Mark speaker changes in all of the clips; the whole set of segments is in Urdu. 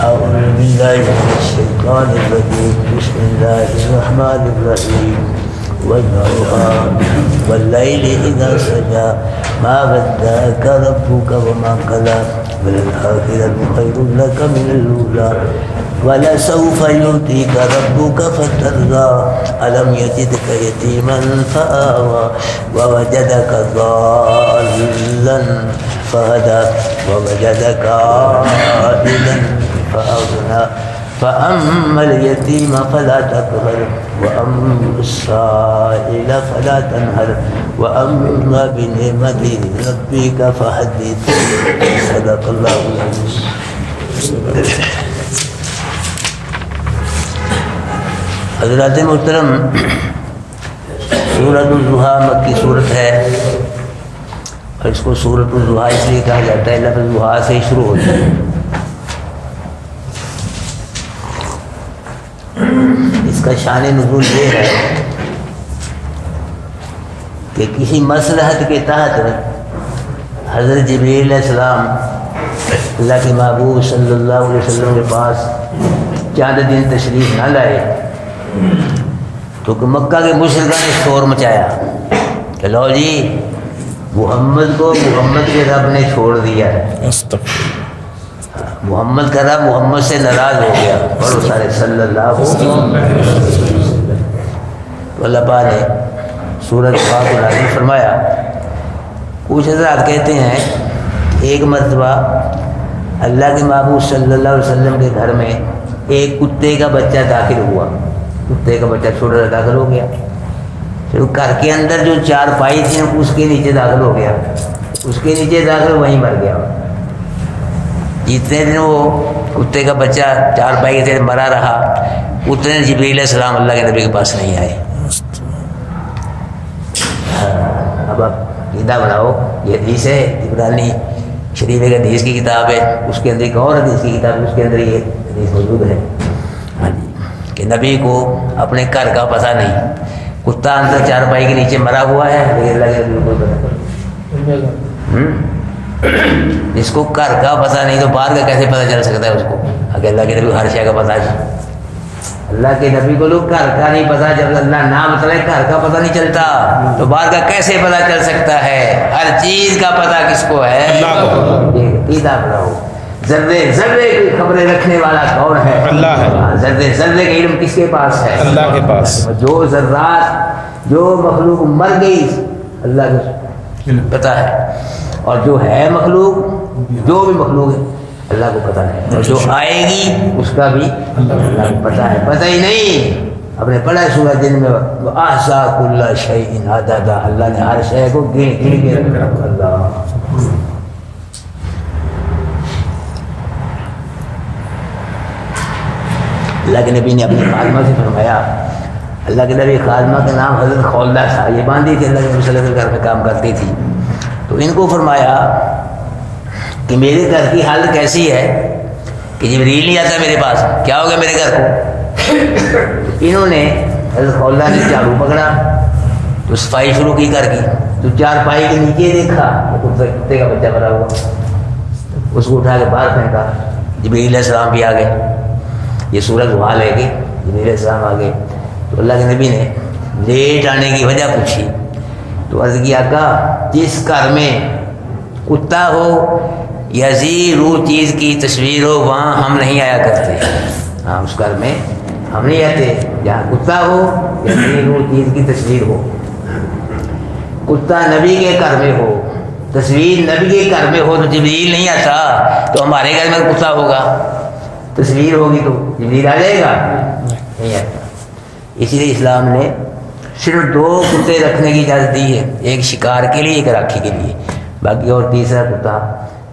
Speaker 1: أعوذ بالله من الشيطان الرجيم بسم الله الرحمن الرحيم والضحى والليل إذا سجى ما ودعك ربك وما قلى وللآخرة خير لك من الأولى ولسوف يؤتيك ربك فترضى ألم يجدك يتيما فآوى ووجدك ضالا فهدى ووجدك عائلا فأغنى فأما اليتيم فلا تقهر وأما السائل فلا تنهر وأما بنعمة ربك فحدث صدق الله العظيم. حضرات محترم، سورۃ الضحیٰ مکی صورت ہے اور اس کو سورۃ الضحیٰ اس لیے کہا جاتا ہے لفظ ضحیٰ سے ہی شروع ہوتا ہے. اس کا شان نزول یہ ہے کہ کسی مصلحت کے تحت حضرت جبریل علیہ السلام اللہ کے محبوب صلی اللہ علیہ وسلم کے پاس چند دن تشریف نہ لائے تو مکہ کے مشرکوں نے شور مچایا کہ لو جی محمد کو محمد کے رب نے چھوڑ دیا ہے، محمد کا رب محمد سے ناراض ہو گیا. بڑو سارے صلی اللہ علیہ وسلم. تو اللہ پاک نے سورۃ پاک کو نازل فرمایا. کچھ حضرات کہتے ہیں ایک مرتبہ اللہ کے محبوب صلی اللہ علیہ وسلم کے گھر میں ایک کتے کا بچہ داخل ہوا. کتے کا بچہ چھوٹا سا داخل ہو گیا. پھر گھر کے اندر جو چار پائی تھی اس کے نیچے داخل ہو گیا. اس کے نیچے داخل وہیں مر گیا. جتنے دن وہ کتے کا بچہ چار پائی کے مرا رہا اتنے جبریل علیہ السلام اللہ کے نبی کے پاس نہیں آئے. اب آپ عقیدہ بناؤ، یہ حدیث ہے عبرانی شریف ایک حدیث کی کتاب ہے، اس کے اندر ایک اور حدیث کی کتاب ہے، اس کے اندر یہ حدیث موجود ہے. ہاں جی، کہ نبی کو اپنے گھر کا پتہ نہیں. کتا اندر چار پائی کے نیچے مرا ہوا ہے لیکن اللہ کے نبی کو پتہ. جس کو گھر کا پتہ نہیں تو باہر کا کیسے پتہ چل سکتا ہے اس کو؟ اگر اللہ کے نبی کو ہر شے کا پتہ ہے. اللہ کے نبی کو لوگ گھر کا نہیں پتہ، جب اللہ نام بتائے گھر کا پتہ نہیں چلتا تو باہر کا کیسے پتہ چل سکتا ہے؟ ہر چیز کا پتہ کس کو ہے؟ اللہ کو. عقیدہ بناؤ، ذرے ذرے کی خبریں رکھنے والا کون ہے؟ اللہ ہے. ذرے ذرے کا علم کس کے پاس ہے؟ اللہ کے پاس. جو ذرات جو مخلوق مر گئی اللہ کو پتہ ہے، اور جو ہے مخلوق جو بھی مخلوق ہے اللہ کو پتہ ہے، اور جو آئے گی اس کا بھی اللہ کو پتہ ہے. پتہ ہی نہیں آپ نے پڑھا سورہ جن میں احصا کل شیء عددا، اللہ نے ہر شے کو گن گن کے رکھا. اللہ کے نبی نے اپنی خادمہ سے فرمایا، اللہ کے نبی خادمہ کا نام حضرت خولہ تھا، یہ باندھی تھی اللہ کے نبی صلی اللہ علیہ وسلم گھر میں کام کرتی تھی. تو ان کو فرمایا کہ میرے گھر کی حالت کیسی ہے کہ جبریل نہیں آتا میرے پاس، کیا ہوگا میرے گھر کو؟ انہوں نے حضرت خولہ نے جھاڑو پکڑا تو صفائی شروع کی گھر کی. تو چار پائی کے نیچے دیکھا کتے کا بچہ بنا ہوا، اس کو اٹھا کے باہر پھینکا. جبریل علیہ السلام بھی آ گئے، یہ سورج وہاں لے گئی. جبریل علیہ السلام آ گئے تو اللہ کے نبی نے لیٹ آنے کی وجہ پوچھی تو عرض کیا آقا جس گھر میں کتا ہو یا روح چیز کی تصویر ہو وہاں ہم نہیں آیا کرتے. ہاں اس گھر میں ہم نہیں آتے جہاں کتا ہو یا روح چیز کی تصویر ہو. کتا نبی کے گھر میں ہو، تصویر نبی کے گھر میں ہو تو جبریل نہیں آتا. تو ہمارے گھر میں کتا ہوگا، تصویر ہوگی تو جبریل آ جائے گا؟ نہیں آتا. اسی لیے اسلام نے صرف 2 کتے رکھنے کی اجازت دی ہے، ایک شکار کے لیے ایک راکھی کے لیے. باقی اور تیسرا کتا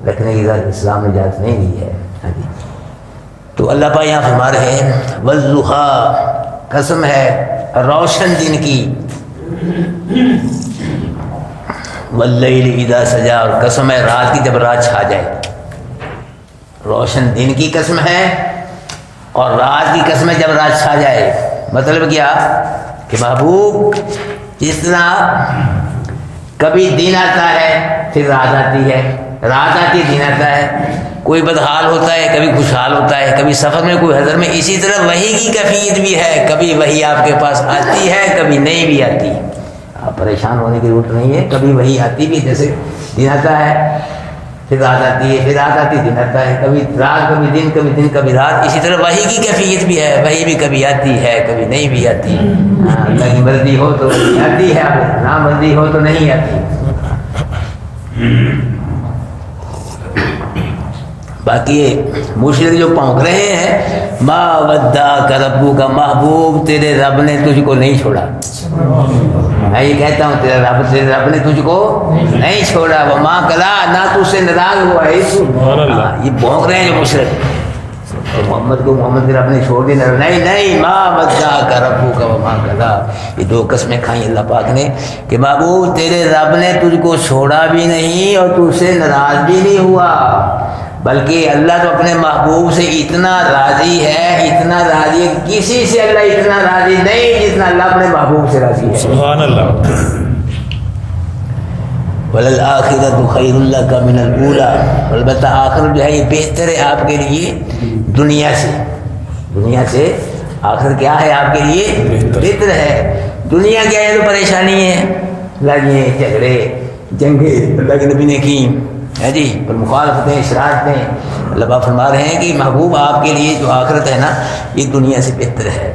Speaker 1: رکھنے کی اجازت اسلام نے اجازت نہیں دی ہے. تو اللہ پاک یہاں فرما رہے ہیں والضحیٰ، قسم ہے روشن دن کی، واللیل اذا سجا، اور قسم ہے رات کی جب رات چھا جائے. روشن دن کی قسم ہے اور رات کی قسم ہے جب رات چھا جائے. مطلب کیا کہ محبوب جس طرح کبھی دن آتا ہے پھر رات آتی ہے، رات آتی دن آتا ہے، کوئی بدحال ہوتا ہے کبھی خوشحال ہوتا ہے، کبھی سفر میں کوئی حضر میں، اسی طرح وحی کی کیفیت بھی ہے، کبھی وحی آپ کے پاس آتی ہے کبھی نہیں بھی آتی، آپ پریشان ہونے کی ضرورت نہیں ہے، کبھی وحی آتی بھی، جیسے دن آتا ہے پھر رات آتی ہے، پھر رات آتی دن آتا ہے، کبھی رات کبھی دن کبھی دن کبھی رات، اسی طرح وحی کی کیفیت بھی ہے، وحی بھی کبھی آتی ہے کبھی نہیں بھی آتی، اللہ کی مرضی ہو تو آتی ہے، نہ مرضی ہو تو نہیں آتی۔ باقی مشرک جو پونک رہے ہیں، ما ودعک ربک کا محبوب تیرے رب نے تجھ کو نہیں چھوڑا، میں یہ کہتا ہوں تیرے رب نے تجھ کو نہیں چھوڑا، وما قلا نہ تجھ سے ناراض ہوا ہے، یہ بھونک رہے ہیں جو مشرک کہ محمد کو محمد کے رب نے چھوڑ دیا، نہیں نہیں، ما ودعک ربک وما قلا، یہ دو قسمیں کھائیں اللہ پاک نے کہ محبوب تیرے رب نے تجھ کو چھوڑا بھی نہیں اور تجھ سے ناراض بھی نہیں ہوا، بلکہ اللہ تو اپنے محبوب سے اتنا راضی ہے، اتنا راضی ہے، کسی سے اللہ اتنا راضی نہیں جتنا اللہ اپنے محبوب سے راضی ہے،
Speaker 2: سبحان اللہ۔
Speaker 1: وَلَلْآخِرَةُ خَيْرٌ لَكَ مِنَ الْأُولَىٰ، البتہ آخرت جو ہے یہ بہتر ہے آپ کے لیے دنیا سے، آخرت کیا ہے آپ کے لیے بہتر ہے، دنیا کیا ہے تو پریشانی ہے، لڑائیاں جھگڑے جنگیں اللہ کے نبی نے کی ہے جی، پر مخالفتیں شرارتیں، اللہ پاک فرما رہے ہیں کہ محبوب آپ کے لیے جو آخرت ہے نا یہ دنیا سے بہتر ہے،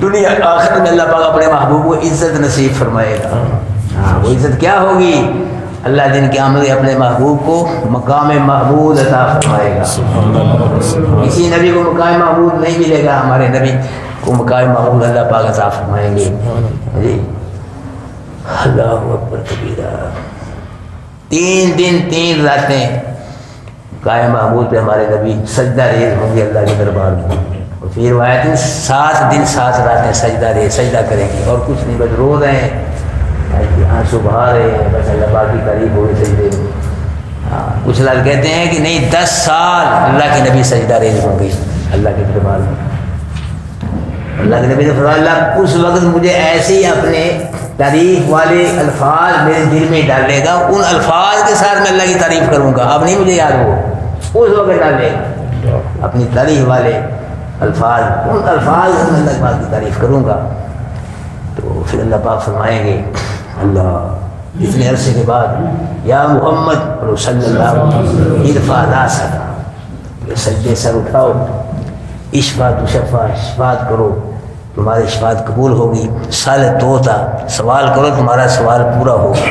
Speaker 1: دنیا آخرت میں اللہ پاک اپنے محبوب کو عزت نصیب فرمائے گا، ہاں وہ عزت کیا ہوگی، اللہ دن قیامت اپنے محبوب کو مقام محمود عطا فرمائے گا، کسی نبی کو مقام محمود نہیں ملے گا، ہمارے نبی کو مقام محمود اللہ پاک عطا فرمائیں گے جی، اللہ اکبر کبیرہ، 3 دن 3 راتیں قائم محمود پہ ہمارے نبی سجدہ ریز ہوں گے اللہ کے دربار میں، اور پھر روایت 7 دن 7 راتیں سجدہ کریں گے، اور کچھ نہیں، بس رو رہے ہیں، آنسو بہا رہے ہیں، بس اللہ پاک کی تعریف ہو رہی سجدے میں، ہاں کچھ لوگ کہتے ہیں کہ نہیں 10 سال اللہ کے نبی سجدہ ریز ہوں گے اللہ کے دربار میں، اللہ کے نبی نے فرمایا اللہ اس وقت مجھے ایسے ہی اپنے تعریف والے الفاظ میرے دل میں ڈالے گا، ان الفاظ کے ساتھ میں اللہ کی تعریف کروں گا، اب نہیں مجھے یاد ہو، اس وقت ڈالے گا اپنی تعریف والے الفاظ، ان الفاظ میں اللہ پاک کی تعریف کروں گا، تو پھر اللہ پاک فرمائیں گے اللہ اتنے عرصے کے بعد یا محمد صلی اللہ علیہ وسلم ارفع راسک، سجدے سر اٹھاؤ، اشفا تو شفاعت کرو، تمہاری شفاعت قبول ہوگی، سال توتا سوال کرو تمہارا سوال پورا ہوگا،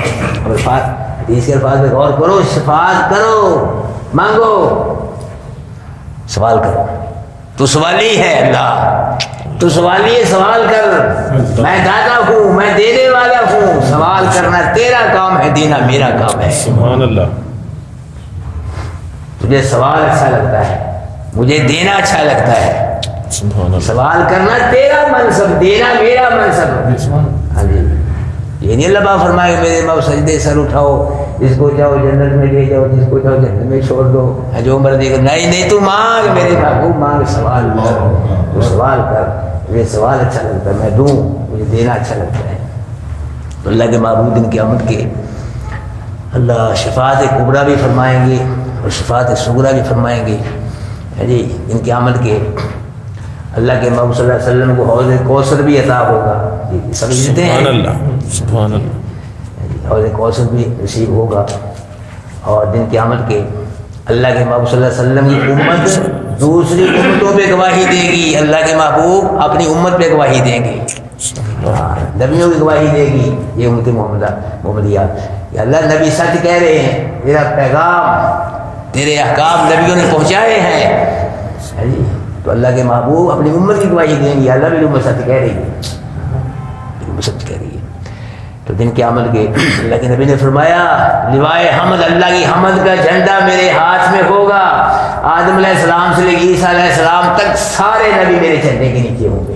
Speaker 1: حدیث کے الفاظ پہ غور کرو، شفاعت کرو، مانگو، سوال کرو، تو سوالی ہے اللہ، تو سوالی ہے، سوال کر، میں داتا ہوں، میں دینے والا ہوں، سوال کرنا تیرا کام ہے، دینا میرا کام ہے،
Speaker 2: سبحان اللہ۔
Speaker 1: تجھے سوال اچھا لگتا ہے، مجھے دینا اچھا لگتا ہے، سوال کرنا تیرا منصب، دینا میرا منصب، ہاں جی، یہ نہیں اللہ پاک فرمائے میرے ماں سجدے سر اٹھاؤ، جس کو چاہو جنت میں لے جاؤ، جس کو چاہو جنت میں چھوڑ دو، جو مرضی کر، نہیں تو مانگ میرے محبوب، مانگ، سوال کر، تو سوال کر، مجھے سوال اچھا لگتا ہے، میں دوں، مجھے دینا اچھا لگتا ہے، تو اللہ کے محبوب دن قیامت کے اللہ شفاعت کبریٰ بھی فرمائیں گے اور شفاعت صغریٰ بھی فرمائیں گے، ہے جی، دن قیامت کے اللہ کے محبوب صلی اللہ علیہ وسلم کو حوض کوثر بھی عطا ہوگا، سمجھتے ہیں،
Speaker 2: سبحان اللہ، سبحان اللہ،
Speaker 1: حوض کوثر بھی نصیب ہوگا، اور دن قیامت کے اللہ کے محبوب صلی اللہ علیہ وسلم کی امت دوسری امتوں پہ گواہی دے گی، اللہ کے محبوب اپنی امت پہ گواہی دیں گے، نبیوں کی گواہی دے گی، یہ امت محمدیہ، کہ اللہ نبی سچ کہہ رہے ہیں، تیرا پیغام تیرے احکام نبیوں نے پہنچائے ہیں، تو اللہ کے محبوب اپنی امت کی گواہی دیں گے، اللہ بھی امت سچ کہہ رہی ہے، امت سچ کہہ رہی ہے، تو دن قیامت کے اللہ کے نبی نے فرمایا لوائے حمد، اللہ کی حمد کا جھنڈا میرے ہاتھ میں ہوگا، آدم علیہ السلام سے لے کے عیسیٰ علیہ السلام تک سارے نبی میرے جھنڈے کے نیچے ہوں گے،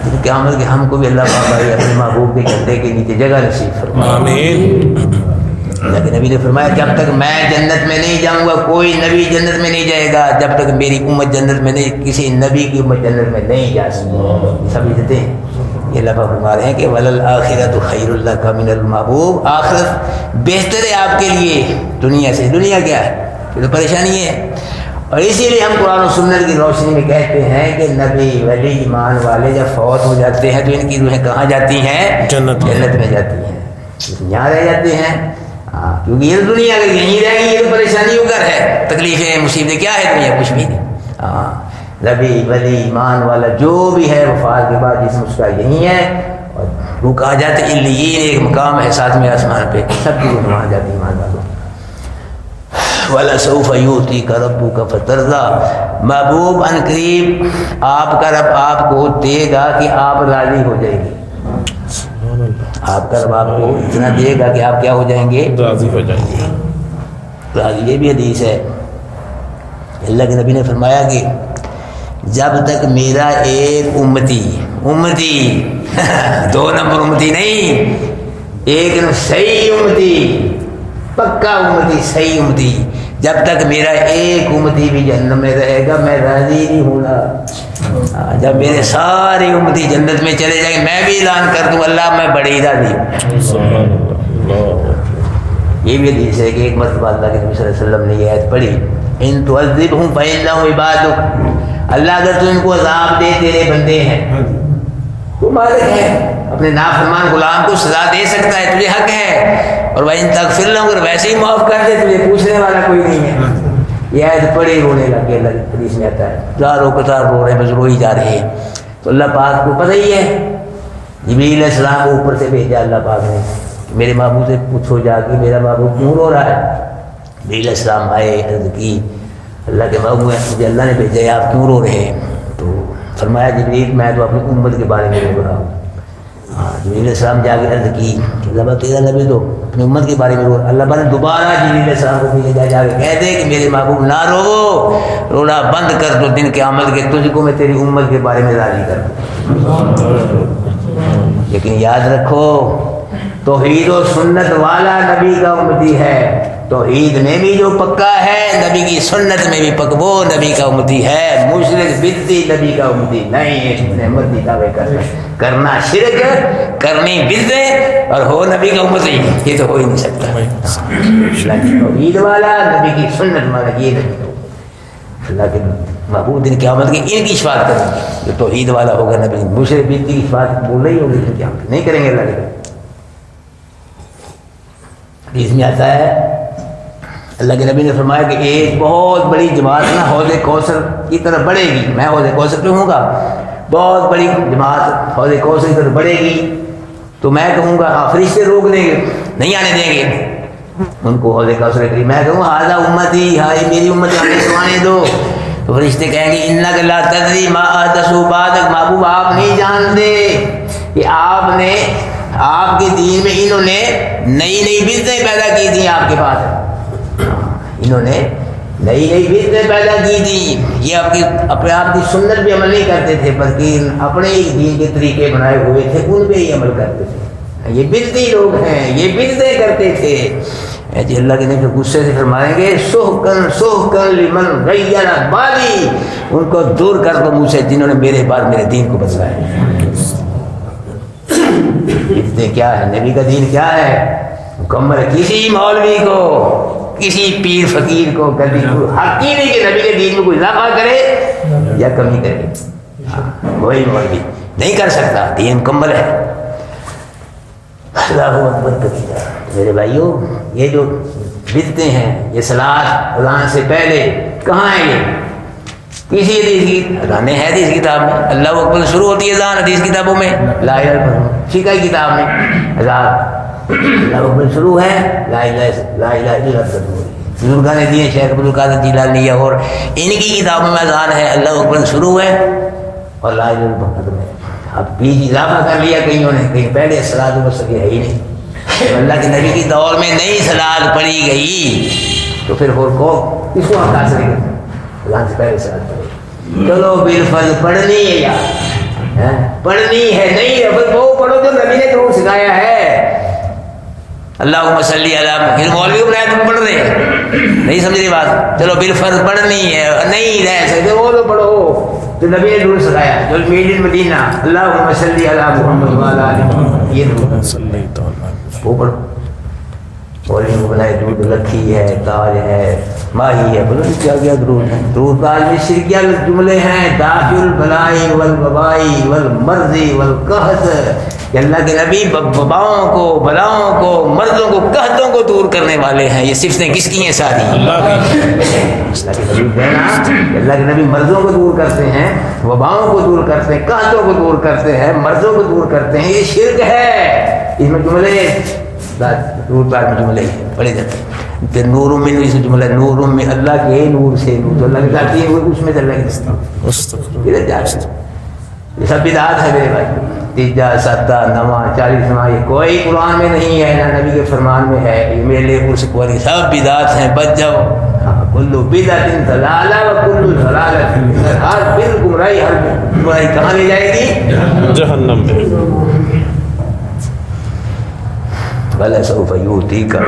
Speaker 1: دن قیامت کے ہم کو بھی اللہ پاک اپنے محبوب کے جھنڈے کے نیچے جگہ نصیب فرمائے،
Speaker 2: آمین۔
Speaker 1: لیکن نبی نے فرمایا جب تک میں جنت میں نہیں جاؤں گا کوئی نبی جنت میں نہیں جائے گا جب تک میری امت جنت میں نہیں، کسی نبی کی امت جنت میں نہیں جا سکتی. سمجھتے ہیں؟ یہ لفظ فرما رہے ہیں کہ وللآخرۃ خیر لک من المحبوب، آخرت بہتر ہے آپ کے لیے دنیا سے. دنیا کیا ہے؟ یہ تو پریشانی ہے. اور اسی لیے ہم قرآن و سنت کی روشنی میں کہتے ہیں کہ نبی ولی ایمان والے جب فوت ہو جاتے ہیں تو ان کی روحیں کہاں جاتی ہیں؟
Speaker 2: جنت
Speaker 1: میں جاتی ہیں. یہاں رہ جاتے ہیں کیونکہ یہ دنیا کے یہیں رہ گئی. یہ تو پریشانیوں کا ہے، تکلیفیں مصیبتیں کیا ہے دنیا؟ کچھ بھی نہیں. نبی ولی ایمان والا جو بھی ہے وفات کے بعد جسم اس کا یہی ہے. اور وہ کہا جاتا ہے علیین، ایک مقام ہے ساتویں آسمان پہ، سب کی روح وہاں جاتی ایمان والوں. وَلَسَوْفَ يُؤْتِيكَ رَبُّكَ فَتَرْضَىٰ، محبوب ان قریب آپ کا رب آپ کو دے گا کہ آپ راضی ہو جائیں گے. آپ کا رب آپ کو اتنا دے گا کہ آپ کیا ہو جائیں گے؟
Speaker 2: راضی ہو جائیں گے.
Speaker 1: راضی. یہ بھی حدیث ہے. اللہ کے نبی نے فرمایا کہ جب تک میرا ایک امتی دو نمبر امتی نہیں، ایک صحیح امتی، پکا امتی، صحیح امتی، جب تک میرا ایک امتی بھی جنت میں رہے گا میں راضی نہیں ہونا. جب میرے سارے امتی جنت میں چلے جائیں گے میں بھی اعلان کر دوں اللہ میں بڑی راضی ہوں. یہ بھی حدیث ہے کہ ایک مرتبہ اللہ کے نبی صلی اللہ علیہ وسلم نے یہ آیت پڑھی ان تعذبہم فإنہم عبادک، اللہ اگر تو ان کو عذاب دے تیرے بندے ہیں، تو مالک ہے، اپنے نافرمان غلام کو سزا دے سکتا ہے، تجھے حق ہے. اور وَإِن تَغْفِرْ لَهُمْ، اگر ویسے ہی معاف کر دے تجھے پوچھنے والا کوئی نہیں ہے. یہ آیت پڑھی رونے لگے. اللہ کی حدیث میں آتا ہے ہزاروں قطار رو رہے ہیں، بس روئی جا رہے ہیں. تو اللہ پاک کو پتہ ہی ہے، جبریل علیہ السلام کو اوپر سے بھیجا اللہ پاک نے، میرے محبوب سے پوچھو جا کے میرا محبوب کیوں رو رہا ہے. جبریل علیہ السلام آئے، عرض کی اللہ کے محبوب مجھے اللہ نے بھیجا ہے، آپ کیوں رو رہے ہیں؟ تو فرمایا جبریل میں تو اپنی امت کے بارے میں رو رہا ہوں. جبریل علیہ السلام جا کے عرض کی کہ اللہ تیرا نبی تو اپنی امت کے بارے میں رو. اللہ نے دوبارہ جبریل علیہ السلام کو بھیجا جا کے کہہ دے کہ میرے محبوب نہ رو، رونا بند کر دو دن قیامت کے، تجھ کو میں تیری امت کے بارے میں راضی کر دوں. لیکن یاد رکھو توحید و سنت والا نبی کا امتی ہے. توحید میں بھی جو پکا ہے نبی کی سنت میں بھی پکا، وہ نبی کا امتی ہے. مشرک بدعتی نبی کا امتی نہیں ہے. اپنے مرضی دعوے کرنا شرک، کرنی بدعت اور ہو نبی کا امتی، یہ تو ہو ہی نہیں سکتا. اللہ کی توحید والا نبی کی سنت والا یہ نبی کا اللہ کے محبوب دن قیامت کی ان کی شفاعت کریں گے. جو توحید والا ہوگا نبی، مشرک بدعتی کی شفاعت بول رہی ہوگی دن قیامت نہیں کریں گے. اللہ کے حدیث میں آتا ہے اللہ کے نبی نے فرمایا کہ ایک بہت بڑی جماعت نا حوض کوثر کی طرف بڑھے گی. میں حوض کوثر پہ ہوں گا، بہت بڑی جماعت حوض کوثر کی طرف بڑھے گی. تو میں کہوں گا فرشتے روک دیں گے، نہیں آنے دیں گے ان کو حوض کوثر قریب. میں کہوں گا ہذا امتی، ہاں میری امت آنے تو آنے دو. تو فرشتے کہیں گے انک لا تدری ما احدثوا بعدک، محبوب آپ نہیں جانتے کہ آپ کے دین میں انہوں نے نئی بدعتیں پیدا کی تھیں. آپ کے پاس انہوں نے نئی بدعتیں پیدا کی تھی. یہ اپنے آپ کی سنت پہ عمل نہیں کرتے تھے بلکہ اپنے ہی دین کے طریقے بنائے ہوئے تھے، ان پہ ہی عمل کرتے تھے. یہ بدعتی لوگ ہیں، یہ بدعتیں کرتے تھے. جی اللہ کے نبی غصے سے فرمائیں گے سحقن لمن غیر بعدی، ان کو دور کر دو مجھ سے جنہوں نے میرے بعد میرے دین کو بدلایا. بدعتیں کیا ہے؟ نبی کا دین کیا ہے؟ مکمل. کسی مولوی کو، کسی پیر فقیر کو کبھی حق ہی نہیں کہ نبی کے دین میں کوئی اضافہ کرے یا کمی کرے. کوئی مولوی نہیں کر سکتا، دین مکمل ہے. اللہ اکبر کبیرہ. میرے بھائیوں یہ جو بدعتیں ہیں، یہ صلاۃ اذان سے پہلے کہاں ہے؟ یہ کسی حدیث کی اذان ہے، حدیث کتاب میں اللہ اکبر شروع ہوتی ہے اذان، حدیث کتابوں میں لا الہ الا اللہ، فقہ کی کتاب میں اذان اللہ اکبر شروع ہے، لا الہ الا اللہ. بزرگاں نے دیے، شیخ عبد القادر جیلانی لیا، اور ان کی کتابوں میں اذان ہے اللہ اکبر شروع ہے اور لا الہ الا اللہ. اب بیچ اضافہ کر لیا کئیوں نے، کہیں پہلے صلاۃ و سلام ہے ہی نہیں. اللہ کے نبی کی دور میں نئی صلاۃ پڑھی گئی تو پھر کو کس کو حق حاصل کرتا؟ اذان سے پہلے صلاۃ پڑھی. چلو بالفرض پڑھنی ہے یار، پڑھنی ہے، نہیں ہے پھر وہ پڑھو جو نبی نے تمہیں سکھایا ہے. اللہم صلی علی محمد، پھر مولوی کو بنایا تم پڑھ رہے ہیں، نہیں سمجھ رہی بات؟ چلو بالفرض پڑھنی ہے، نہیں رہ سکتے وہ تو پڑھو، تو نبی نے درود سکھایا جو میڈ ان مدینہ، اللہم صلی علی محمد وعلی آل محمد، یہ درود
Speaker 2: صلی اللہ علیہ
Speaker 1: وہ پڑھو۔ مولوی کو بنائے دودھ لکھی ہے، تاج ہے، ماہی ہے، بولو کیا کیا درود ہے۔ درود تاج میں شرکیہ جملے ہیں، دافع البلائی والوبائی والمرضی والقحط، کہ اللہ کے نبی وباؤں کو، بلاؤں کو، مرضوں کو، قحطوں کو دور کرنے والے ہیں۔ یہ صفتیں کس کی ہیں ساری؟
Speaker 2: اللہ کی۔
Speaker 1: اللہ کے نبی کہنا کہ اللہ کے نبی مرضوں کو دور کرتے ہیں، وباؤں کو دور کرتے ہیں، قحطوں کو دور کرتے ہیں، مرضوں کو دور کرتے ہیں، یہ شرک ہے۔ اس میں جملے نور پاک میں جملے پڑھے جاتے ہیں، پھر نور من، اس جملہ نور من، اللہ کے نور سے، نور تو اللہ کی ذاتی ہے، وہ اس میں سے اللہ کی ذات ادھر جا رہا ہے۔ یہ سب بدعات ہے میرے بھائی، تیجا، ستا، نواں، 40 نواں، یہ کوئی قرآن میں نہیں ہے، نہ نبی کے فرمان میں ہے، یہ میرے لیے پرس کوئی، سب بدعات ہیں، بچ جاؤ۔ کلو بدعت ضلالہ و کلو ضلالۃ فی النار، ہر بل گمراہی، ہر گمراہی کہاں لے جائے گی؟
Speaker 2: جہنم میں۔
Speaker 1: وَلَسَوْفَ يُؤْتِيكَ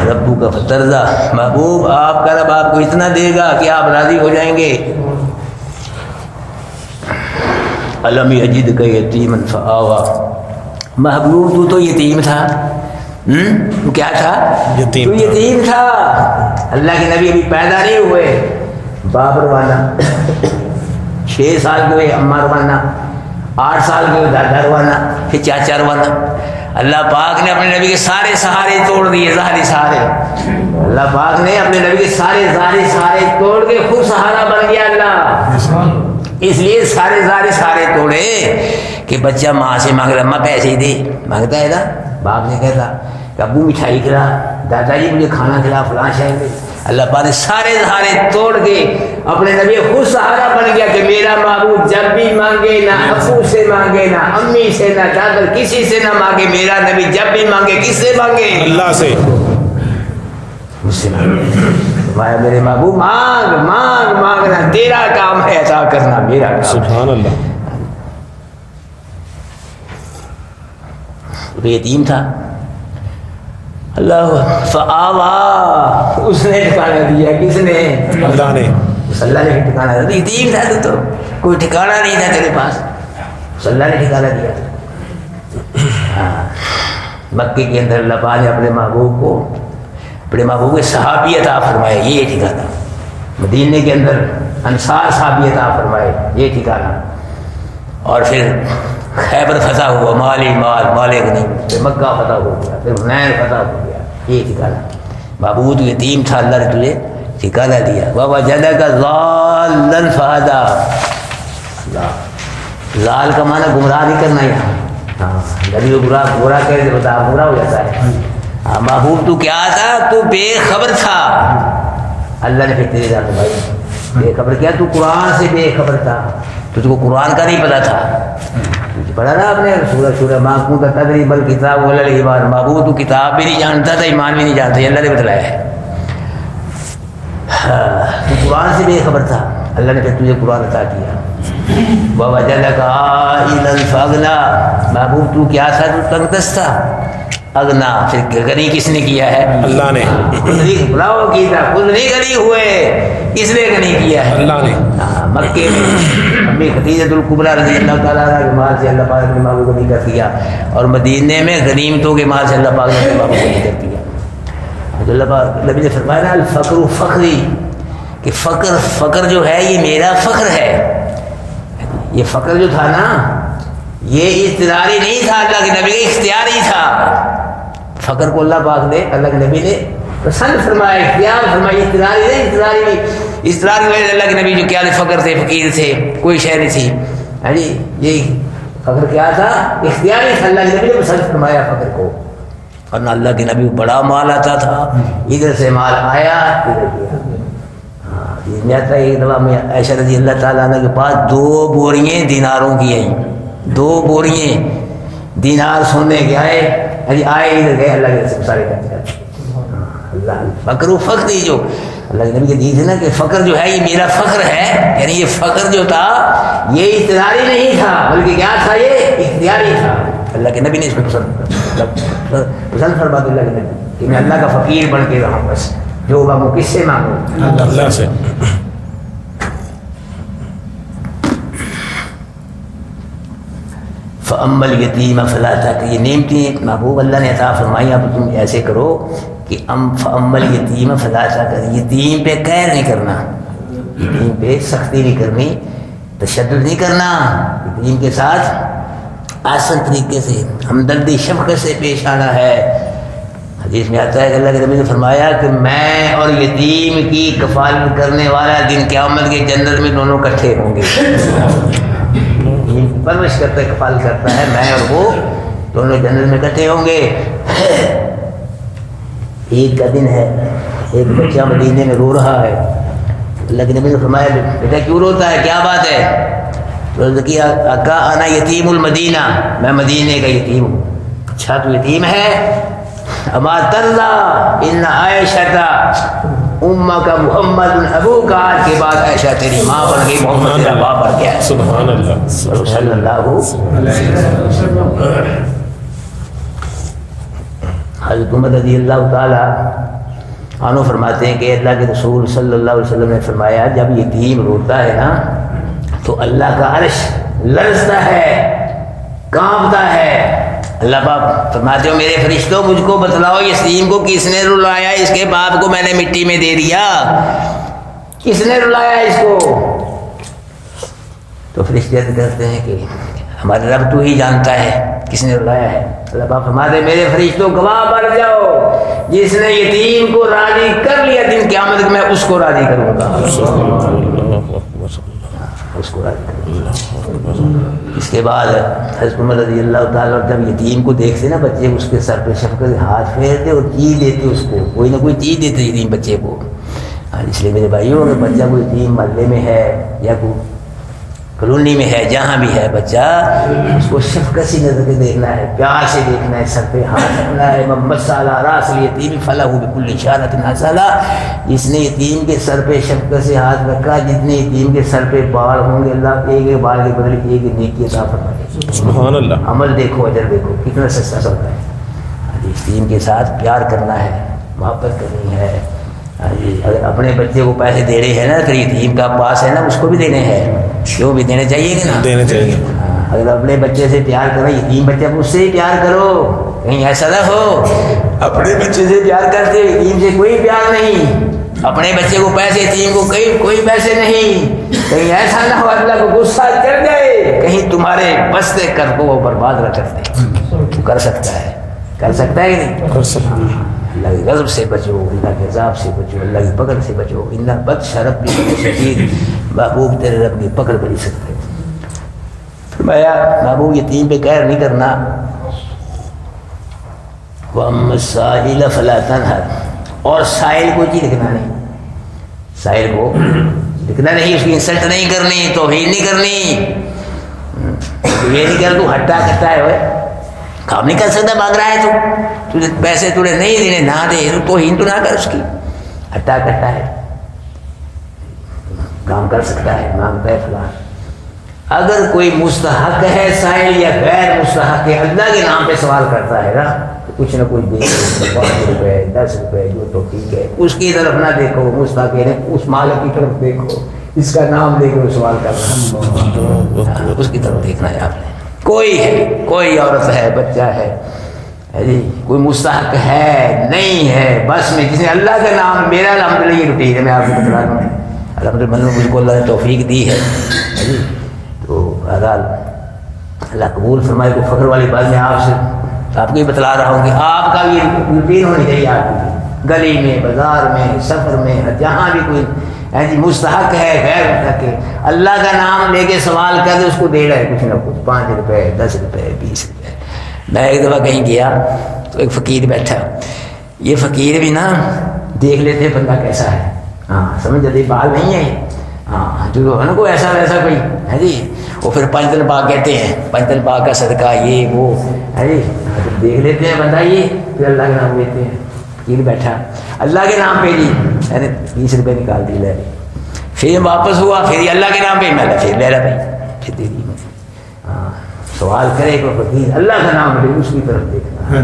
Speaker 1: رَبُّكَ فَتَرْضَىٰ، محبوب آپ کا رب آپ کو اتنا دے گا کہ آپ راضی ہو جائیں گے۔ أَلَمْ يَجِدْكَ يَتِيمًا فَآوَىٰ، محبوب تو یتیم تھا، تو کیا تھا؟
Speaker 2: یتیم
Speaker 1: تو یتیم تھا۔ اللہ کے نبی ابھی پیدا نہیں ہوئے، باپ روانہ، 6 سال کے ہوئے اماں روانہ، 8 سال کے ہوئے دادا روانہ، پھر چاچا روانہ۔ اللہ پاک نے اپنے نبی کے سارے سہارے توڑ دیے، ظاہری سہارے۔ اللہ پاک نے اپنے نبی کے سارے ظاہری سہارے توڑ کے خود سہارا بن گیا اللہ۔ اس لیے سارے ظاہری سہارے توڑے کہ بچہ ماں سے مانگ رہا، ماں پیسے ہی دے، مانگتا ہے نا، باپ نے کہتا کہ ابو مٹھائی کھلا، دادا جی مجھے کھانا کھلا، فلاں شہر دے۔ اللہ پاک نے سارے سہارے توڑ کے اپنے نبی خود سہارا بن گیا کہ میرا معبود جب بھی مانگے، نہ ابو سے مانگے، نہ امی سے، نہ دادا، کسی سے نہ مانگے، میرا نبی جب بھی مانگے کس سے مانگے؟
Speaker 2: اللہ سے۔
Speaker 1: مجھ سے مانگے۔ فرمایا میرے محبوب مانگ مانگ مانگنا تیرا کام ہے، عطا کرنا میرا کام ہے۔
Speaker 2: سبحان اللہ۔
Speaker 1: تو یتیم تھا، اللہ فآویٰ، اس نے ٹھکانہ دیا، کس نے؟
Speaker 2: اللہ نے۔
Speaker 1: اللہ نے ٹھکانہ دیا، یتیم تھا تو کوئی ٹھکانہ نہیں تھا تیرے پاس، اللہ نے ٹھکانہ دیا۔ ہاں، مکے کے اندر اللہ پاک نے اپنے محبوب کو، اپنے محبوب کے صحابی عطا فرمائے، یہ ٹھکانہ۔ مدینے کے اندر انصار صحابی عطا فرمائے، یہ ٹھکانہ۔ اور پھر خیبر فتح ہوا، مالی مال، مال غنیمت، پھر مکہ فتح ہو گیا، پھر حنین فتح ہو گیا، یہ ٹھکانہ۔ معبود یتیم تھا، اللہ نے تجھے ٹھکانہ دیا۔ وَوَجَدَكَ ضَالًّا فَهَدَىٰ، ضال کا معنی گمراہ نہیں کرنا یہاں، ہاں نبی کو گمراہ کہہ دے بتا گمراہ ہو جاتا ہے۔ ہاں محبوب تو کیا تھا؟ تو بے خبر تھا، اللہ نے پھر تیرے جانے بھائی بے خبر کیا، تو قرآن سے بے خبر تھا، تجھ کو قرآن کا نہیں پتا تھا۔ پڑھا نا آپ نے سورہ ماں کنت تدری بل کتاب ولا الایمان، محبوب تو کتاب بھی نہیں جانتا تھا، ایمان بھی نہیں جانتا، اللہ نے بتلایا ہے۔ تو قرآن سے بے خبر تھا، اللہ نے پھر تجھے قرآن عطا کیا۔ وَوَجَدَكَ عَائِلًا فَأَغْنَىٰ، محبوب تو کیا تھا؟ تو تنگ دست تھا، اغنا، پھر غنی کس نے کیا ہے؟ اللہ نے۔ بلاؤ کی تھا، خود نہیں غنی ہوئے، کس نے غنی کیا ہے؟ اللہ نے۔ مکے میں امی خدیجۃ الکبریٰ رضی اللہ تعالیٰ عنہ کے مال سے اللہ پاک نے محبوب کو ذکر کیا، اور مدینے میں غنیمتوں کے مال سے اللہ پاک نے محبوب کو ذکر کیا۔ تو اللہ پاک نبی نے فرمایا نا الفقر فخری، کہ فقر جو ہے یہ میرا فخر ہے۔ یہ فقر جو تھا نا یہ اضطراری نہیں تھا، اللہ کے نبی کا اختیاری تھا۔ فقر کو اللہ پاک نے، اللہ کے نبی نے پسند فرمایا، اختیار فرمایا، اضطراری نہیں، اضطراری نہیں۔ اضطراری وجہ اللہ کے نبی جو کیا فقر تھے، فقیر تھے، کوئی شے نہیں تھی، ہاں جی، یہ فقر کیا تھا؟ اختیاری تھا، اللہ کے نبی نے پسند فرمایا فقر کو۔ ورنہ اللہ کے نبی کو بڑا مال آتا تھا، ادھر سے مال آیا ادھر گیا۔ ہاں تھا ایک دفعہ میں عائشہ رضی اللہ تعالیٰ عنہ کے پاس 2 بوریاں دیناروں کی آئیں، 2 بوریاں دینار سونے کے آئے، آئے ادھر گئے، اللہ کے رسول سارے کرتے ہیں۔ اللہ فقر و فخر، جو اللہ کے نبی کے دین ہے نا کہ فقر جو ہے یہ میرا فخر ہے، یعنی یہ فقر جو تھا یہ اضطراری نہیں تھا بلکہ کیا تھا؟ یہ اختیاری تھا۔ اللہ کے نبی نے اس میں پسند فرما دیا اللہ کے نبی کہ میں اللہ کا فقیر بن کے رہوں، بس جو ہوگا وہ کس سے مانگوں؟
Speaker 2: اللہ سے.
Speaker 1: فَأَمَّا الْيَتِيمَ فَلَا تَقْهَرْ، یہ نعمتیں محبوب اللہ نے عطا فرمائی، اب تم ایسے کرو کہ فَأَمَّا الْيَتِيمَ فَلَا تَقْهَرْ، یتیم پہ قہر نہیں کرنا، یتیم پہ سختی نہیں کرنی، تشدد نہیں کرنا، یتیم کے ساتھ آسان طریقے سے ہمدردی شفقت سے پیش آنا ہے. حدیث میں آتا ہے کہ اللہ کے نبی نے فرمایا کہ میں اور یتیم کی کفالت کرنے والا دن قیامت کے جنت میں دونوں اکٹھے ہوں گے. پرورش کرتا ہے، کفال کرتا ہے، میں اور وہ دونوں جنت میں اکٹھے ہوں گے. عید کا دن ہے، ایک بچہ مدینے میں رو رہا ہے. اللہ کے نبی نے فرمایا بیٹا کیوں روتا ہے، کیا بات ہے؟ تو عرض کیا آقا انا یتیم المدینہ، میں مدینے کا یتیم ہوں. اچھا تو یتیم ہے؟ اما ترضی ان عائشہ امک محمد ابو کا، آج کے بعد عائشہ تیری ماں بن گئی، محمد تیرا باپ بن گیا.
Speaker 2: سبحان اللہ.
Speaker 1: صلی اللہ حضرت عمر رضی اللہ تعالی عنہ فرماتے ہیں کہ اللہ کے رسول صلی اللہ علیہ وسلم نے فرمایا جب یتیم روتا ہے نا تو اللہ کا عرش لرزتا ہے، کانپتا ہے. اللہ پاک فرماتے ہو میرے فرشتوں مجھ کو بتلاؤ یتیم کو کس نے رلایا، اس کے باپ کو میں نے مٹی میں دے دیا، کس نے رلایا اس کو؟ تو فرشتے کہتے ہیں کہ ہمارے رب تو ہی جانتا ہے کس نے رلایا ہے. اللہ پاک فرماتے ہیں میرے فرشتوں گواہ بن جاؤ، جس نے یتیم کو راضی کر لیا دن قیامت میں اس کو راضی کروں گا، اس کو راضی کروں گا. اس کے بعد حضرت عمر رضی اللہ تعالیٰ جب یتیم کو دیکھتے نا بچے اس کے سر پہ شفقت ہاتھ پھیرتے اور چیز دیتے، اس کو کوئی نہ کوئی چیز دیتے یتیم بچے کو. اس لیے میرے بھائیوں اگر بچہ کوئی یتیم محلے میں ہے یا کوئی کالونی میں ہے، جہاں بھی ہے بچہ، اس کو شفقت سی نظر سے دیکھنا ہے، پیار سے دیکھنا ہے، سر پہ ہاتھ رکھنا ہے. محمد راس الیتیم فلہ بکل اشارۃ حسنہ، جس نے یتیم کے سر پہ شفقت سے ہاتھ رکھا، جتنے یتیم کے سر پہ بال ہوں گے اللہ ایک ایک بال کے بدلے ایک نیکی عطا فرمائے.
Speaker 2: سبحان اللہ.
Speaker 1: عمل دیکھو، اجر دیکھو، کتنا سستا سودا ہے. یتیم کے ساتھ پیار کرنا ہے، محبت کرنی ہے. اگر اپنے بچے کو پیسے دے رہے ہیں نا پھر یتیم کا پاس ہے نا اس کو بھی دینے ہیں، کیوں بھی دینے چاہیے کہ نا
Speaker 2: دینے چاہیے.
Speaker 1: اگر اپنے بچے سے پیار کرو، یتیم بچہ اس سے ہی پیار کرو، کہیں ایسا نہ ہو اپنے بچے سے پیار کرتے یتیم سے کوئی پیار نہیں، اپنے بچے کو پیسے یتیم کو کوئی پیسے نہیں، کہیں ایسا نہ ہو اللہ کو غصہ چڑھ جائے، کہیں تمہارے بستے کر کو وہ برباد نہ کر دے. تو کر سکتا ہے کہ نہیں؟
Speaker 2: کر سکتے ہیں.
Speaker 1: اللہ کے غضب سے بچو، اللہ کے عذاب سے بچو، اللہ کی پکڑ سے بچو. اللہ بطش رب کی شدید، محبوب تیرے رب کی پکڑ بڑی سکتے. فرمایا محبوب یتیم پہ قہر نہیں کرنا. وَأَمَّا السَّائِلَ فَلَا تَنْهَرْ، اور سائل کو چیز لکھنا نہیں، سائل کو لکھنا نہیں، اس کی انسلٹ نہیں کرنی، توہین نہیں کرنی. یہ نہیں کر تو ہٹا کٹا ہے، کام نہیں کر سکتا، مانگ رہا ہے تو پیسے تجھے نہیں دینے، نہ دے تو توہین تو نہ کر، اس کی ہٹا کٹا ہے، کام کر سکتا ہے، مانگتا ہے فلاں. اگر کوئی مستحق ہے سائل یا غیر مستحق ہے، اللہ کے نام پہ سوال کرتا ہے نا تو کچھ نہ کچھ دے، 5 روپے 10 روپے جو تو ٹھیک ہے، اس کی طرف نہ دیکھو، مستحق ہے اس مالک کی طرف دیکھو، اس کا نام لے کے سوال کرنا، اس کی طرف دیکھنا ہے. آپ نے کوئی ہے، کوئی عورت ہے، بچہ ہے جی، کوئی مستحق ہے نہیں ہے، بس میں جس نے اللہ کا نام، میرا الحمدللہ یہ روٹین ہے، میں آپ کو بتا رہا ہوں الحمدللہ مجھ کو اللہ نے توفیق دی ہے جی. تو بہرحال اللہ قبول فرمائے. کو فخر والی بات میں آپ کو یہ بتلا رہا ہوں کہ آپ کا بھی روٹین ہونی چاہیے، آپ کی گلی میں، بازار میں، سفر میں، جہاں بھی کوئی جی مستحق ہے، غیر مستحق ہے، اللہ کا نام لے کے سوال کر دے، اس کو دے رہا ہے کچھ نہ کچھ، 5 روپے 10 روپے 20 روپے. میں ایک دفعہ کہیں گیا تو ایک فقیر بیٹھا، یہ فقیر بھی نا دیکھ لیتے بندہ کیسا ہے، ہاں سمجھ جاتے بال نہیں ہے، ہاں جو ہے نا کوئی ایسا ویسا کوئی ہے جی، وہ پھر 5 دن پاک کہتے ہیں، 5 دن پاک کا صدقہ یہ وہ ہے جی، دیکھ لیتے ہیں بندہ یہ، پھر اللہ کا نام لیتے ہیں. فقیر بیٹھا اللہ کے نام پہ جی میں نے 20 روپے نکال دی، لے پھر واپس ہوا، پھر اللہ کے نام پہ میں نے پھر لے رہا بھائی، پھر دے دی. ہاں سوال کرے کوئی فقیر اللہ کا نام لے اس کی طرف دیکھنا،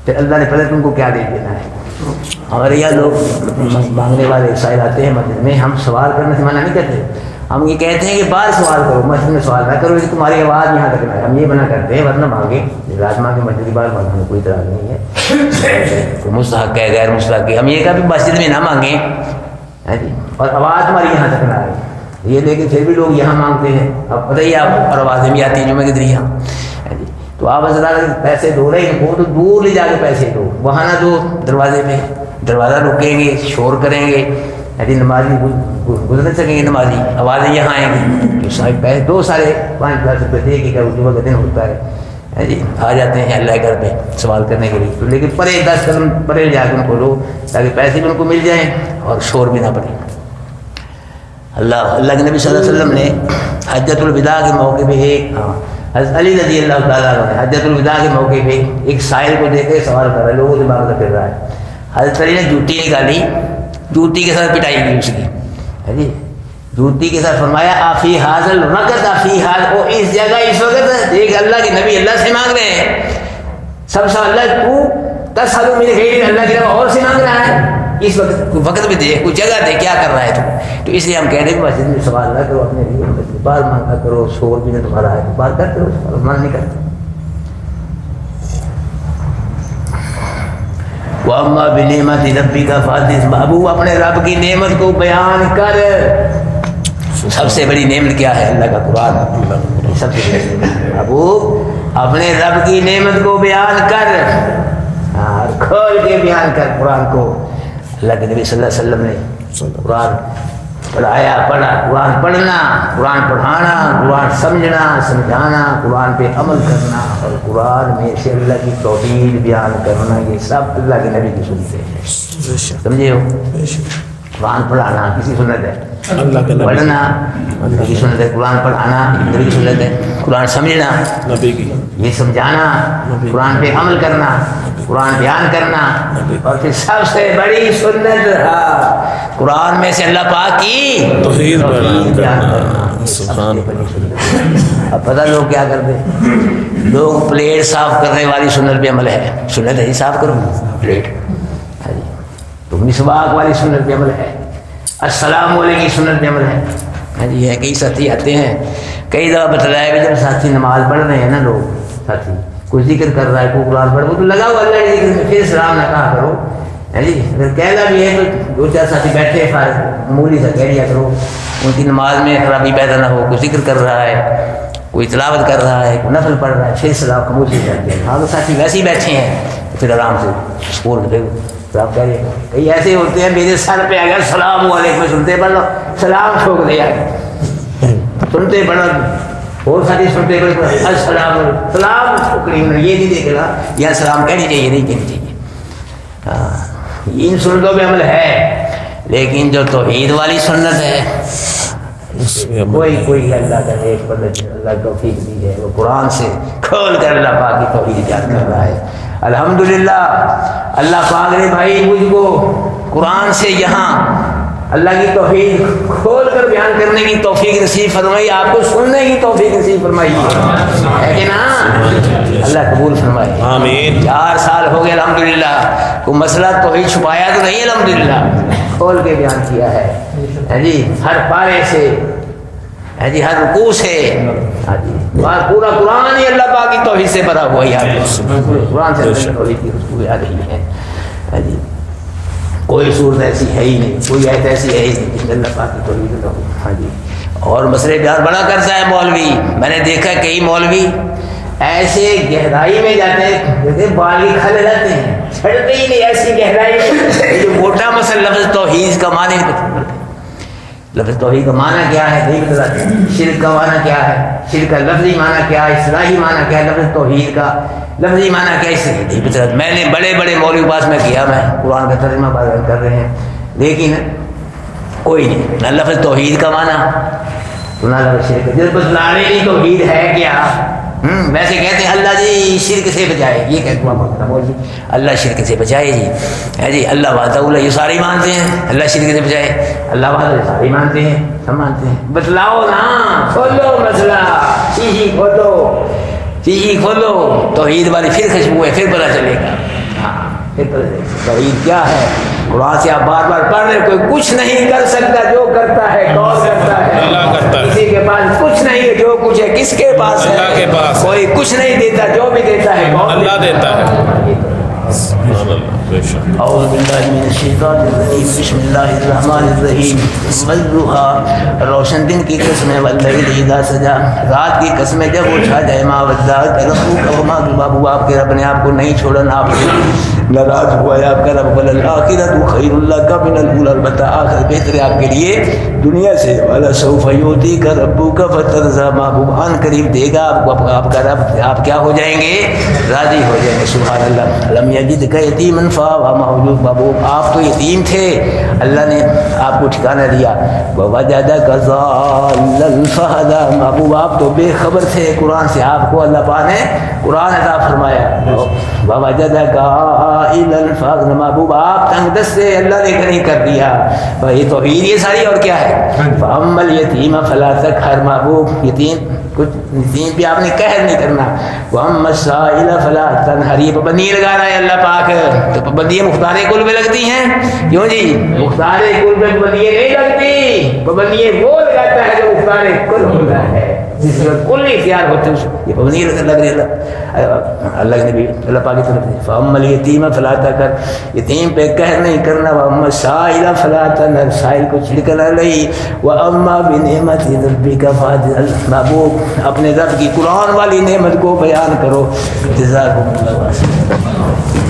Speaker 1: پھر اللہ نے پہلے تم کو کیا دے دینا ہے. ہمارے یہاں لوگ مانگنے والے سائل آتے ہیں مسجد میں، ہم سوال کرنے سے منع نہیں کرتے، ہم یہ کہتے ہیں کہ باہر سوال کرو، مسجد میں سوال نہ کرو، تمہاری آواز یہاں تک نہ ہے، ہم یہ منع کرتے ہیں. ورنہ مانگے راجما کے مسجد کی بات مانگنے میں کوئی اعتراض نہیں ہے، تو مستحق ہے غیر مستحق ہے. ہم یہ کہا بھی مسجد میں نہ مانگیں جی، اور آواز تمہاری یہاں تک نہ آئے یہ، لیکن پھر بھی لوگ یہاں مانگتے ہیں. اب بتائیے آپ، اور آوازیں بھی آتی ہیں جمعہ کے ذریعہ جی. تو آپ حضرات پیسے دو رہے ہیں وہ تو دور لے جا کے پیسے دو، وہاں نہ دو دروازے پہ، دروازہ رکیں گے شور کریں گے یعنی نمازی گزر سکیں گے، نمازی آوازیں یہاں آئیں گی. تو پیسے دو سارے 5,000 روپئے دے کے کیا جمعہ کا دن ہوتا ہے جی، آ جاتے ہیں اللہ کے گھر پہ سوال کرنے کے لیے. تو لیکن پرے 10 قدم پرے جا کے ان کو لو تاکہ پیسے بھی ان کو مل جائیں اور شور بھی نہ پڑے. اللہ کے نبی صلی اللہ علیہ وسلم نے حجۃ الوداع کے موقع پہ حضرت علی رضی اللہ تعالیٰ عنہ نے حجۃ الوداع کے موقع پہ ایک سائل کو دیکھ کے سوال کر رہا ہے، لوگوں سے مانگتا پھر رہا ہے. حضرت علی نے جوتی نکالی، جوتی کے ساتھ پٹائی کی اس کی جی، جوتی کے ساتھ فرمایا آفی حاضل وقت آفی حاضر، وہ اس جگہ اس وقت دیکھ اللہ کے نبی اللہ سے مانگ رہے ہیں. سب سے اللہ تو 10 سالوں میں اللہ کے اور سے مانگ رہا ہے، اس وقت بھی دیکھ، کوئی جگہ دے، کیا کر رہا ہے تو اس لیے ہم کہہ دیں کہ مسجد میں سوال نہ کرو، اپنے لیے بار مانگا کرو، شور بھی نہ تمہارا ہے بار کرتے رہو، من نہیں کرتے. وَأَمَّا بِنِعْمَةِ رَبِّكَ فَحَدِّثْ، محبوب اپنے رب کی نعمت کو بیان کر. سب سے بڑی نعمت کیا ہے؟ اللہ کا قرآن. سب سے بڑی محبوب اپنے رب کی نعمت کو بیان کر، کھول کے بیان کر قرآن کو. اللہ کے نبی صلی اللہ علیہ وسلم نے قرآن پڑھایا، قرآن پڑھنا، قرآن پڑھانا، قرآن سمجھنا سمجھانا، قرآن پہ عمل کرنا اور قرآن میں سے اللہ کی توحید بیان کرنا، یہ سب اللہ کے نبی کی سنت ہے. سمجھے ہو؟ قرآن پڑھانا کسی سنت ہے، پڑھنا نبی کی سنت ہے، قرآن پڑھانا نبی کی سنت ہے، قرآن سمجھنا نبی کی، یہ سمجھانا، قرآن پہ عمل کرنا، قرآن بیان کرنا، اور پھر سب سے بڑی سنت قرآن میں سے اللہ پاک کی توحید بیان کرنا. سبحان اللہ. اب پتہ لوگ کیا کرتے ہیں، لوگ پلیٹ صاف کرنے والی سنت پہ عمل ہے، سنت ہے صاف کرو پلیٹ، تو مسواک والی سنت پہ عمل ہے، السلام علیکم کی سنت پہ عمل ہے جی. ہے کئی ساتھی آتے ہیں، کئی دفعہ بتلایا بھی جب ساتھی نماز پڑھ رہے ہیں نا، لوگ ساتھی کوئی ذکر کر رہا ہے، کوئی قرآن پڑھ، وہ تو لگا ہوا اللہ کے ذکر میں، پھر سلام نہ کہا کرو جی. اگر کہنا بھی ہے تو 2-4 ساتھی بیٹھے فارغ معمولی سا کہہ دیا کرو، ان کی نماز میں خرابی پیدا نہ ہو. کوئی ذکر کر رہا ہے، کوئی تلاوت کر رہا ہے، کوئی نفل پڑھ رہا ہے، پھر سلام خاموش ہو جاتی ہے. ہاں تو ساتھی ویسے ہی بیٹھے ہیں پھر آرام سے سکون پھر آپ کہہ رہے ہیں. کئی ایسے ہوتے ہیں میرے سر پہ اگر سلام علیکم سنتے پڑھ لو، سلام ٹھوک دیا سنتے پڑھو، اور ساتھی سنتے پڑھو السلام علیکم، سلام ٹھوکری، یہ نہیں دیکھ رہا یا سلام کہنی چاہیے نہیں کہنی چاہیے. ہاں ان سنتوں پہ عمل ہے، لیکن جو توحید والی سنت ہے کوئی اللہ کا ایک بدل اللہ توفیق دی ہے، وہ قرآن سے کھول کر اللہ پاک کی توحید یاد کر رہا ہے. الحمدللہ اللہ پاک نے بھائی مجھ کو قرآن سے یہاں اللہ کی توحید کھول کر بیان کرنے کی توفیق نصیب فرمائی، آپ کو سننے کی توفیق نصیب فرمائی ہے کہ نا. اللہ قبول فرمائے آمین. 4 سال ہو گئے الحمدللہ، کوئی مسئلہ توحید چھپایا تو نہیں، الحمدللہ کھول کے بیان کیا ہے جی، ہر پارے سے جی، ہر رکوع سے جی، پورا قرآن ہی اللہ پاک کی توحید سے بھرا ہوا ہے. قرآن سے توحید کی خوشبو آ رہی ہے جی. کوئی صورت ایسی ہے ہی نہیں، کوئی ایت ایسی ہے ہی نہیں جس میں اللہ پاک کی توحید ہو. ہاں جی. اور مسئلے پیار بڑا کرتا ہے مولوی، میں نے دیکھا کئی مولوی ایسے گہرائی میں جاتے ہیں جیسے بالی کھلے رہتے ہیں، چھڑتے ہی نہیں ایسی گہرائی میں. جو موٹا مسئلہ لفظ توحید کا معنی لفظ توحید کا معنی کیا ہے نہیں بتلاتے، شرک کا معنی کیا ہے، شرک کا لفظی معنی کیا ہے، اصطلاحی معنی کیا ہے، لفظ توحید کا لفظی معنی کیا ہے، اس لیے نہیں بتلاتے. میں نے بڑے بڑے مولوی کے پاس میں کیا، میں قرآن کا ترجمہ بیان کر رہے ہیں، لیکن کوئی نہیں، نہ لفظ توحید کا معنی تو نہ لفظ شرک. جب بتلانے کی توحید ہے کیا ویسے کہتے ہیں اللہ جی شرک سے بچائے، یہ کہتے ہیں اللہ شرک سے بچائے جی، ہے جی اللہ وحدہ اللہ، یہ سارے مانتے ہیں اللہ شرک سے بچائے، اللہ وحدہ سارے مانتے ہیں، سب مانتے ہیں، بتلاؤ نا، کھولو مسئلہ، شیشی کھولو توحید والی پھر خوشبو ہے، پھر پتہ چلے گا، ہاں پھر پتہ چلے گا توحید کیا ہے۔ قرآن سے آپ بار بار پڑھ رہے، کوئی کچھ نہیں کر سکتا، جو کرتا ہے کون کرتا ہے،
Speaker 2: اللہ کرتا ہے،
Speaker 1: کسی کے پاس کچھ نہیں ہے، جو کچھ ہے کس کے پاس ہے،
Speaker 2: اللہ کے پاس،
Speaker 1: کوئی کچھ نہیں دیتا، جو بھی دیتا ہے کون
Speaker 2: اللہ دیتا ہے۔ سبحان اللہ، بے شک۔
Speaker 1: اعوذ باللہ من الشیطان الرجیم، بسم اللہ الرحمن الرحیم، والضحیٰ، روشن دن کی قسمیں، واللیل اذا سجا، رات کی قسمیں جب وہ چھا جائے، ما ودعک ربک وما قلی، آپ کے رب نے آپ کو نہیں چھوڑا، آپ سے ناراض ہوا ہے آپ کا رب، وللآخرۃ خیر لک من الاولی، البتہ آخر بہتر ہے آپ کے لیے دنیا سے، ولسوف یعطیک ربک فترضی، محبوب ان قریب دے گا آپ کا رب، آپ کیا ہو جائیں گے، راضی ہو جائیں گے، سبحان اللہ۔ لم یجدک یتیما فآویٰ، محبوب محبوب آپ تو یتیم تھے، اللہ نے آپ کو ٹھکانہ دیا، ووجدک ضالا فہدی، محبوب آپ تو بے خبر تھے قرآن سے، آپ کو اللہ پاک نے قرآن عطا فرمایا، ووجدک عائلا فاغنی، محبوب آپ تنگ دست سے اللہ نے غنی کر دیا، یہ توحید یہ ساری، اور کیا ہے، فاما الیتیم فلا تقہر، محبوب یتیم کچھ یتیم پہ آپ نے قہر نہیں کرنا، واما السائل فلا تنہر، یہ پابندی لگا رہا ہے اللہ پاک، تو پابندیاں مختار کل پہ لگتی ہیں، کیوں جی مختار کل پہ پابندیاں نہیں لگتی، پابندیاں وہ لگاتا ہے جو مختار کل ہوتا ہے، جس میں کل اختیار ہوتے ہیں، یہ پابندی لگ رہی ہے اللہ کے نبی اللہ پاک کی طرف سے، فاما الیتیم فلا تقہر، یتیم پہ قہر نہیں کرنا، واما السائل فلا تنہر، سائل کو چھڑکنا نہیں، واما بنعمت ربک فحدث، محبوب اپنے رب کی قرآن والی نعمت کو بیان کرو، جزاکم اللہ خیر۔